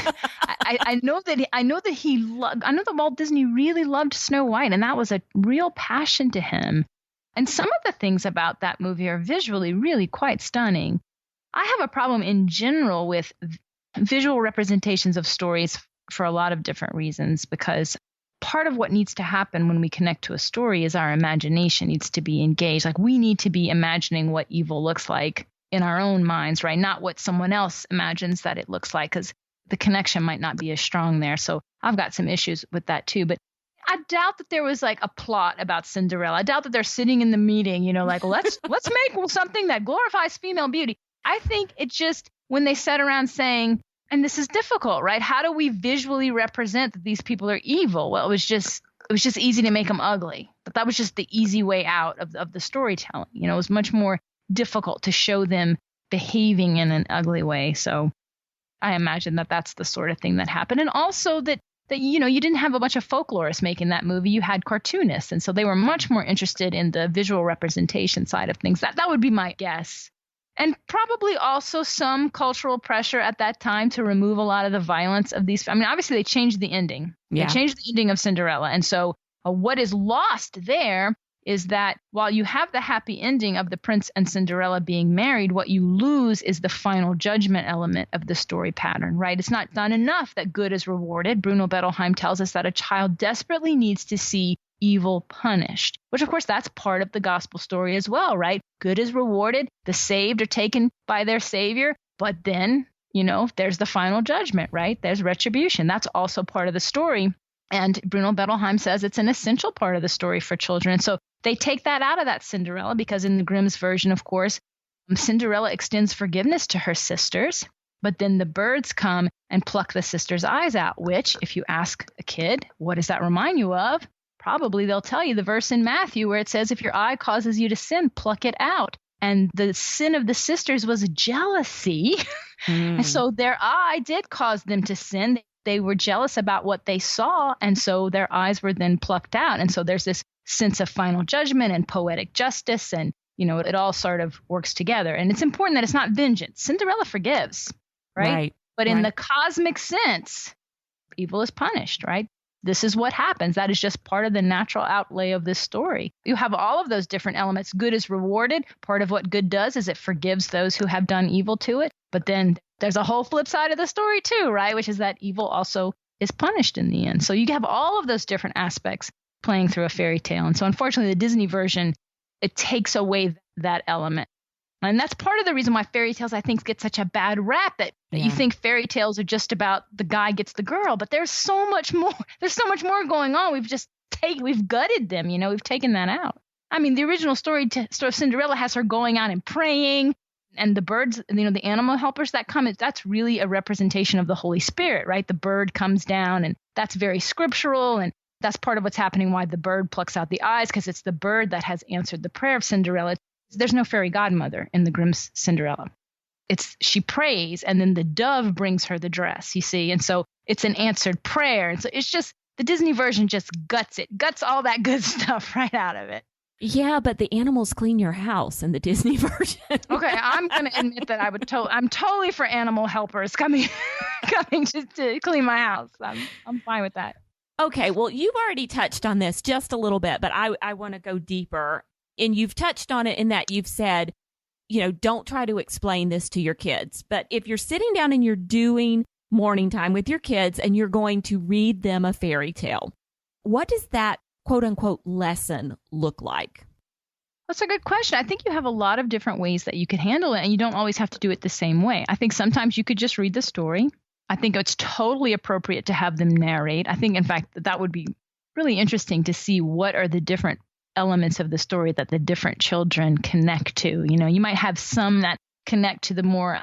I know that Walt Disney really loved Snow White, and that was a real passion to him. And some of the things about that movie are visually really quite stunning. I have a problem in general with visual representations of stories for a lot of different reasons, because part of what needs to happen when we connect to a story is our imagination needs to be engaged. Like, we need to be imagining what evil looks like in our own minds, right? Not what someone else imagines that it looks like, because the connection might not be as strong there. So I've got some issues with that too. But I doubt that there was like a plot about Cinderella. I doubt that they're sitting in the meeting, like, let's make something that glorifies female beauty. I think it just, when they sat around saying, and this is difficult, right? How do we visually represent that these people are evil? Well, it was just easy to make them ugly. But that was just the easy way out of the storytelling. It was much more difficult to show them behaving in an ugly way. So I imagine that that's the sort of thing that happened. And also that you didn't have a bunch of folklorists making that movie. You had cartoonists. And so they were much more interested in the visual representation side of things. That would be my guess. And probably also some cultural pressure at that time to remove a lot of the violence of these. I mean, obviously they changed the ending. Yeah. They changed the ending of Cinderella. And so what is lost there is that while you have the happy ending of the prince and Cinderella being married, what you lose is the final judgment element of the story pattern, right? It's not enough that good is rewarded. Bruno Bettelheim tells us that a child desperately needs to see evil punished, which of course that's part of the gospel story as well, right? Good is rewarded. The saved are taken by their savior, but then, there's the final judgment, right? There's retribution. That's also part of the story. And Bruno Bettelheim says it's an essential part of the story for children. And so they take that out of that Cinderella because in the Grimm's version, of course, Cinderella extends forgiveness to her sisters, but then the birds come and pluck the sisters' eyes out, which if you ask a kid, what does that remind you of? Probably they'll tell you the verse in Matthew where it says, if your eye causes you to sin, pluck it out. And the sin of the sisters was jealousy. And so their eye did cause them to sin. They were jealous about what they saw, and so their eyes were then plucked out. And so there's this sense of final judgment and poetic justice, and, it all sort of works together. And it's important that it's not vengeance. Cinderella forgives, right? But in the cosmic sense, evil is punished, right? This is what happens. That is just part of the natural outlay of this story. You have all of those different elements. Good is rewarded. Part of what good does is it forgives those who have done evil to it. But then there's a whole flip side of the story too, right? Which is that evil also is punished in the end. So you have all of those different aspects playing through a fairy tale. And so unfortunately, the Disney version, it takes away that element. And that's part of the reason why fairy tales, I think, get such a bad rap that you think fairy tales are just about the guy gets the girl. But there's so much more. There's so much more going on. We've gutted them, we've taken that out. I mean, the original story of Cinderella has her going out and praying. And the birds, the animal helpers that come, that's really a representation of the Holy Spirit, right? The bird comes down, and that's very scriptural. And that's part of what's happening, why the bird plucks out the eyes, because it's the bird that has answered the prayer of Cinderella. There's no fairy godmother in the Grimm's Cinderella. She prays, and then the dove brings her the dress, you see? And so it's an answered prayer. And so it's just, the Disney version just guts all that good stuff right out of it. Yeah, but the animals clean your house in the Disney version. Okay, I'm going to admit that I'm totally for animal helpers coming to clean my house. I'm fine with that. Okay, well, you've already touched on this just a little bit, but I want to go deeper. And you've touched on it in that you've said, don't try to explain this to your kids. But if you're sitting down and you're doing morning time with your kids and you're going to read them a fairy tale, what does that quote unquote lesson look like? That's a good question. I think you have a lot of different ways that you could handle it, and you don't always have to do it the same way. I think sometimes you could just read the story. I think it's totally appropriate to have them narrate. I think, in fact, that would be really interesting to see what are the different elements of the story that the different children connect to. You might have some that connect to the more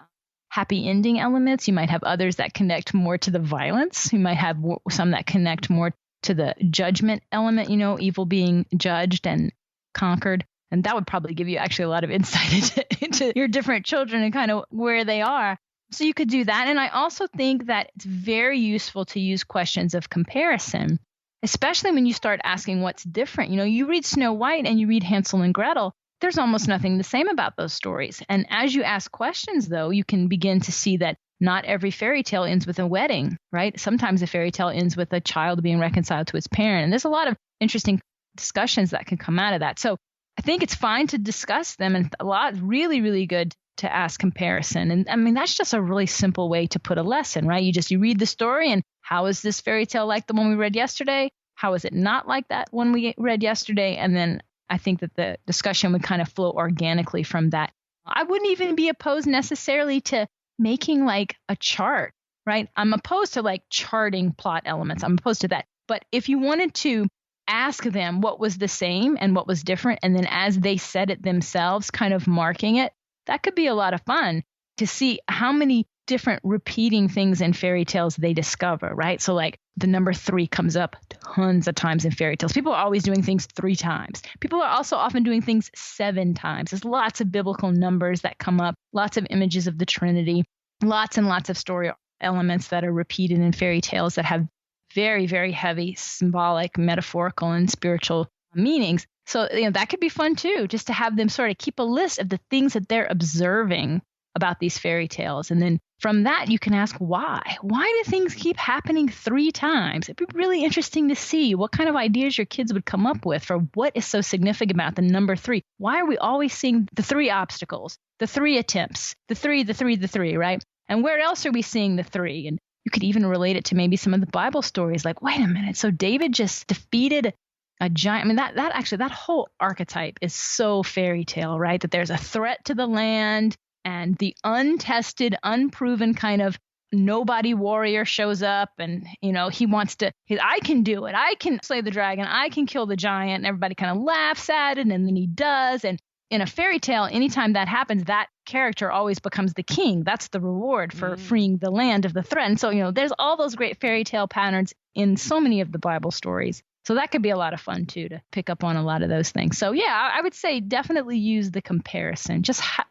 happy ending elements. You might have others that connect more to the violence. You might have some that connect more to the judgment element, evil being judged and conquered. And that would probably give you actually a lot of insight into your different children and kind of where they are. So you could do that. And I also think that it's very useful to use questions of comparison, especially when you start asking what's different. You read Snow White and you read Hansel and Gretel. There's almost nothing the same about those stories. And as you ask questions, though, you can begin to see that not every fairy tale ends with a wedding, right? Sometimes a fairy tale ends with a child being reconciled to its parent. And there's a lot of interesting discussions that can come out of that. So I think it's fine to discuss them, and a lot really, really good to ask comparison. And I mean, that's just a really simple way to put a lesson, right? You read the story, and how is this fairy tale like the one we read yesterday? How is it not like that one we read yesterday? And then I think that the discussion would kind of flow organically from that. I wouldn't even be opposed necessarily to making like a chart, right? I'm opposed to like charting plot elements. I'm opposed to that. But if you wanted to ask them what was the same and what was different, and then as they said it themselves, kind of marking it, that could be a lot of fun to see how many different repeating things in fairy tales they discover, right? So like the number 3 comes up tons of times in fairy tales. People are always doing things 3 times. People are also often doing things 7 times. There's lots of biblical numbers that come up, lots of images of the Trinity, lots and lots of story elements that are repeated in fairy tales that have very, very heavy symbolic, metaphorical, and spiritual meanings. So, that could be fun too, just to have them sort of keep a list of the things that they're observing about these fairy tales. And then from that, you can ask why. Why do things keep happening 3 times? It'd be really interesting to see what kind of ideas your kids would come up with for what is so significant about the number 3. Why are we always seeing the 3 obstacles, the 3 attempts, the 3, right? And where else are we seeing the 3? And you could even relate it to maybe some of the Bible stories, like, wait a minute, so David just defeated a giant. I mean, that whole archetype is so fairy tale, right? That there's a threat to the land, and the untested, unproven kind of nobody warrior shows up, and, I can do it. I can slay the dragon. I can kill the giant. And everybody kind of laughs at it, and then he does. And in a fairy tale, anytime that happens, that character always becomes the king. That's the reward for freeing the land of the threat. And so, there's all those great fairy tale patterns in so many of the Bible stories. So that could be a lot of fun, too, to pick up on a lot of those things. So, yeah, I would say definitely use the comparison.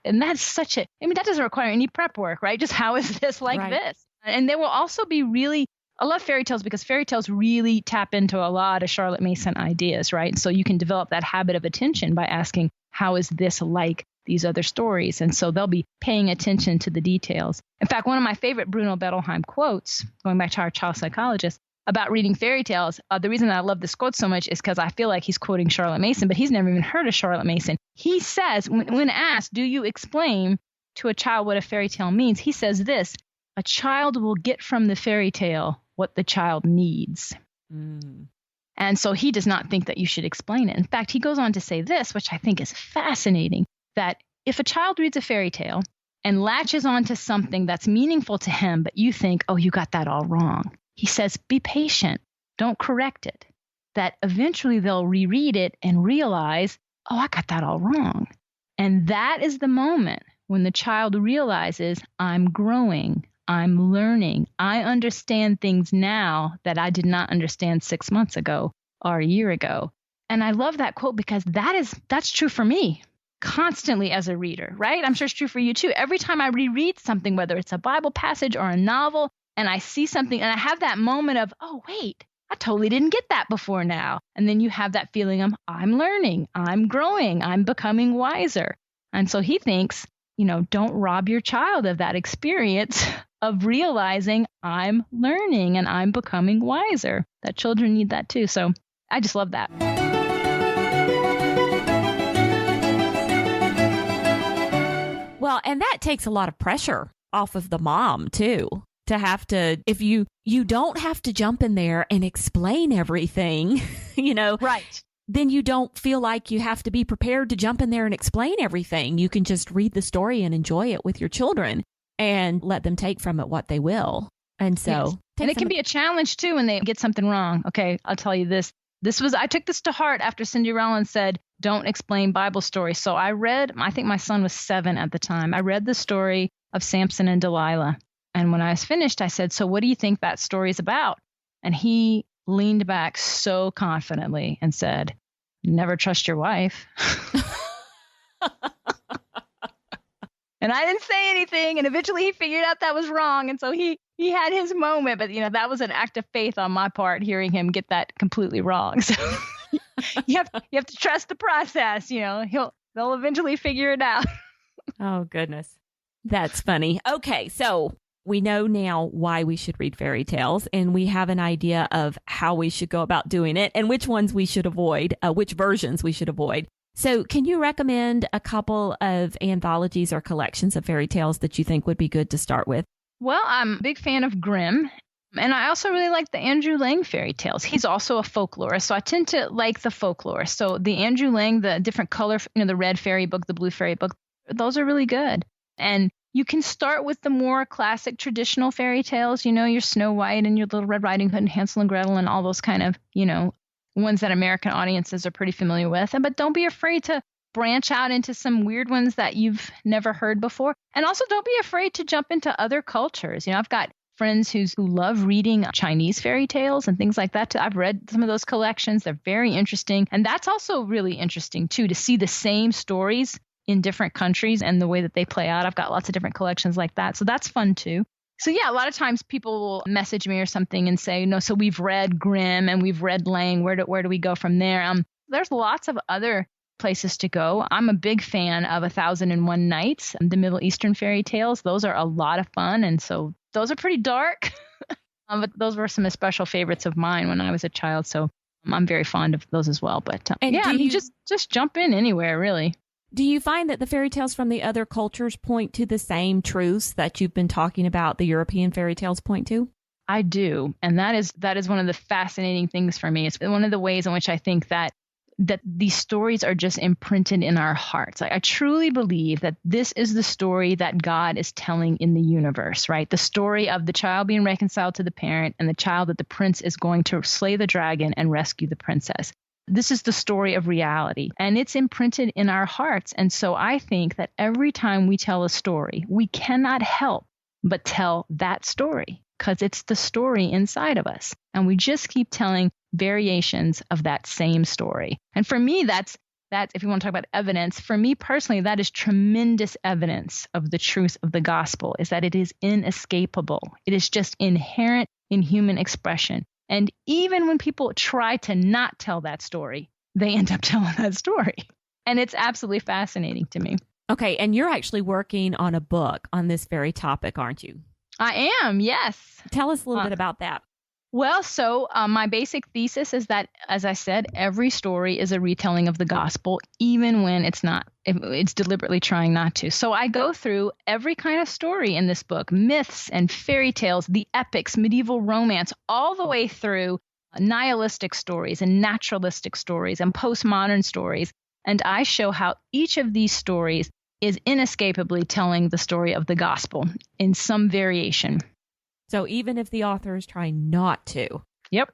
And that's that doesn't require any prep work, right? Just how is this like this? And there will also be I love fairy tales because fairy tales really tap into a lot of Charlotte Mason ideas, right? So you can develop that habit of attention by asking, how is this like these other stories? And so they'll be paying attention to the details. In fact, one of my favorite Bruno Bettelheim quotes, going back to our child psychologist, about reading fairy tales, the reason that I love this quote so much is because I feel like he's quoting Charlotte Mason, but he's never even heard of Charlotte Mason. He says, when asked, do you explain to a child what a fairy tale means? He says this: a child will get from the fairy tale what the child needs. And so he does not think that you should explain it. In fact, he goes on to say this, which I think is fascinating, that if a child reads a fairy tale and latches onto something that's meaningful to him, but you think, oh, you got that all wrong, he says, be patient. Don't correct it. That eventually they'll reread it and realize, oh, I got that all wrong. And that is the moment when the child realizes, I'm growing, I'm learning, I understand things now that I did not understand 6 months ago or a year ago. And I love that quote because that's true for me constantly as a reader, right? I'm sure it's true for you too. Every time I reread something, whether it's a Bible passage or a novel, and I see something and I have that moment of, oh, wait, I totally didn't get that before now. And then you have that feeling of, I'm learning, I'm growing, I'm becoming wiser. And so he thinks, don't rob your child of that experience of realizing I'm learning and I'm becoming wiser. That children need that too. So I just love that. Well, and that takes a lot of pressure off of the mom too. To have to, if you don't have to jump in there and explain everything, right. Then you don't feel like you have to be prepared to jump in there and explain everything. You can just read the story and enjoy it with your children and let them take from it what they will. And so, yes. And it can be a challenge too when they get something wrong. Okay, I'll tell you this. I took this to heart after Cindy Rollins said, don't explain Bible stories. So I think my son was 7 at the time. I read the story of Samson and Delilah. And when I was finished, I said, so what do you think that story is about? And he leaned back so confidently and said, never trust your wife. And I didn't say anything. And eventually he figured out that was wrong. And so he had his moment. But, that was an act of faith on my part, hearing him get that completely wrong. So you have to trust the process. They'll eventually figure it out. Oh, goodness. That's funny. Okay, so we know now why we should read fairy tales, and we have an idea of how we should go about doing it and which ones we should avoid, which versions we should avoid. So can you recommend a couple of anthologies or collections of fairy tales that you think would be good to start with? Well, I'm a big fan of Grimm, and I also really like the Andrew Lang fairy tales. He's also a folklorist, so I tend to like the folklore. So the Andrew Lang, the different color, the red fairy book, the blue fairy book, those are really good. And you can start with the more classic traditional fairy tales, your Snow White and your Little Red Riding Hood and Hansel and Gretel and all those kind of, ones that American audiences are pretty familiar with. But don't be afraid to branch out into some weird ones that you've never heard before. And also don't be afraid to jump into other cultures. I've got friends who love reading Chinese fairy tales and things like that. I've read some of those collections. They're very interesting. And that's also really interesting, too, to see the same stories in different countries and the way that they play out. I've got lots of different collections like that. So that's fun, too. So yeah, a lot of times people will message me or something and say, so we've read Grimm and we've read Lang. Where do we go from there? There's lots of other places to go. I'm a big fan of 1001 Nights, the Middle Eastern fairy tales. Those are a lot of fun. And so those are pretty dark, but those were some special favorites of mine when I was a child. So I'm very fond of those as well. But just jump in anywhere, really. Do you find that the fairy tales from the other cultures point to the same truths that you've been talking about the European fairy tales point to? I do. And that is one of the fascinating things for me. It's one of the ways in which I think that these stories are just imprinted in our hearts. I truly believe that this is the story that God is telling in the universe, right? The story of the child being reconciled to the parent and the child that the prince is going to slay the dragon and rescue the princess. This is the story of reality, and it's imprinted in our hearts. And so I think that every time we tell a story, we cannot help but tell that story because it's the story inside of us. And we just keep telling variations of that same story. And for me, that's if you want to talk about evidence, for me personally, that is tremendous evidence of the truth of the gospel, is that it is inescapable. It is just inherent in human expression. And even when people try to not tell that story, they end up telling that story. And it's absolutely fascinating to me. Okay. And you're actually working on a book on this very topic, aren't you? I am, yes. Tell us a little bit about that. Well, so my basic thesis is that, as I said, every story is a retelling of the gospel, even when it's not. It's deliberately trying not to. So I go through every kind of story in this book, myths and fairy tales, the epics, medieval romance, all the way through nihilistic stories and naturalistic stories and postmodern stories. And I show how each of these stories is inescapably telling the story of the gospel in some variation. So even if the author is trying not to. Yep.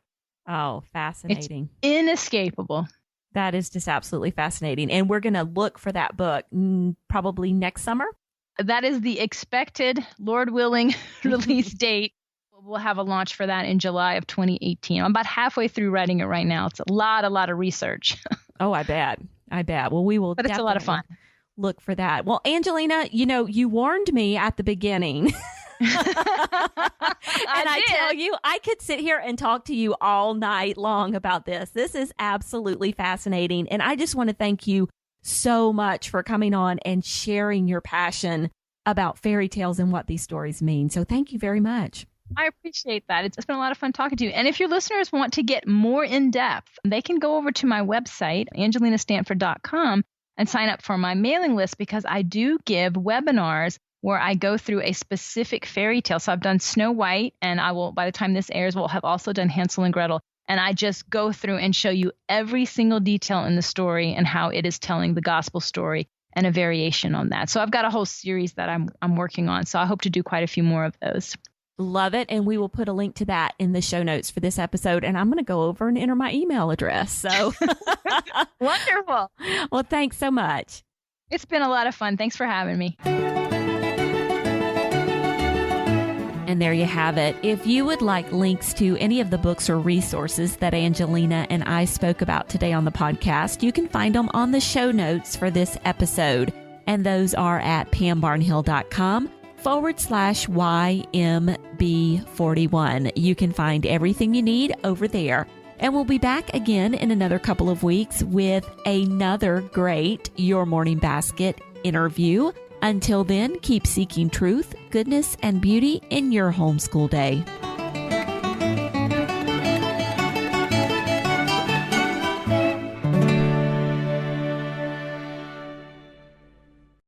Oh, fascinating. It's inescapable. That is just absolutely fascinating. And we're going to look for that book probably next summer. That is the expected, Lord willing, release date. We'll have a launch for that in July of 2018. I'm about halfway through writing it right now. It's a lot of research. Oh, I bet. Well, we will. But it's a lot of fun. Look for that. Well, Angelina, you warned me at the beginning. I tell you, I could sit here and talk to you all night long about this. This is absolutely fascinating. And I just want to thank you so much for coming on and sharing your passion about fairy tales and what these stories mean. So thank you very much. I appreciate that. It's been a lot of fun talking to you. And if your listeners want to get more in depth, they can go over to my website, angelinastanford.com, and sign up for my mailing list, because I do give webinars where I go through a specific fairy tale. So I've done Snow White, and I will, by the time this airs, will have also done Hansel and Gretel. And I just go through and show you every single detail in the story and how it is telling the gospel story and a variation on that. So I've got a whole series that I'm working on. So I hope to do quite a few more of those. Love it. And we will put a link to that in the show notes for this episode. And I'm going to go over and enter my email address. So wonderful. Well, thanks so much. It's been a lot of fun. Thanks for having me. And there you have it. If you would like links to any of the books or resources that Angelina and I spoke about today on the podcast, you can find them on the show notes for this episode. And those are at pambarnhill.com/YMB41. You can find everything you need over there. And we'll be back again in another couple of weeks with another great Your Morning Basket interview. Until then, keep seeking truth, goodness, and beauty in your homeschool day.